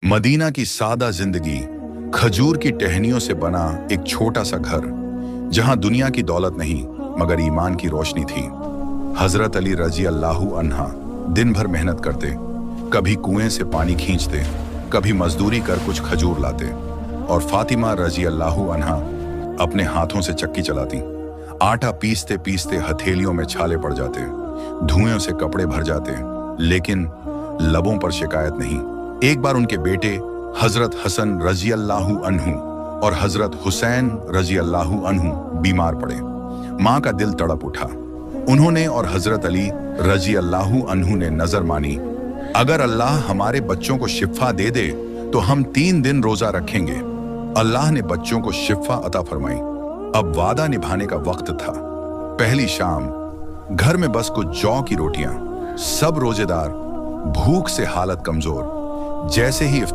Medina की सादा जिंदगी, खजूर की टहनियों से बना एक छोटा सा घर, जहां दुनिया की दौलत नहीं मगर ईमान की रोशनी थी। हजरत अली रजी अल्लाहु अन्हा दिन भर मेहनत करते, कभी कुएं से पानी खींचते, कभी मजदूरी कर कुछ खजूर लाते, और फातिमा रजी अल्लाहु अन्हा अपने हाथों से चक्की चलाती। आटा पीसते पीसते हथेलियों में छाले पड़ जाते, धुएं से कपड़े भर जाते, लेकिन लबों पर शिकायत नहीं। एक बार उनके बेटे हजरत हसन रजी अल्लाहु अन्हु और हजरत हुसैन रजी अल्लाहु अन्हु बीमार पड़े। माँ का दिल तड़प उठा। उन्होंने और हजरत अली रजी अल्लाहु अन्हु ने नजर मानी, अगर अल्लाह हमारे बच्चों को शिफा दे दे तो हम 3 दिन रोजा रखेंगे। अल्लाह ने बच्चों को शिफा अता फरमाई। अब वादा निभाने का वक्त था। पहली शाम, घर में बस कुछ जौ की रोटियां, सब रोजेदार, भूख से हालत कमजोर। जैसे ही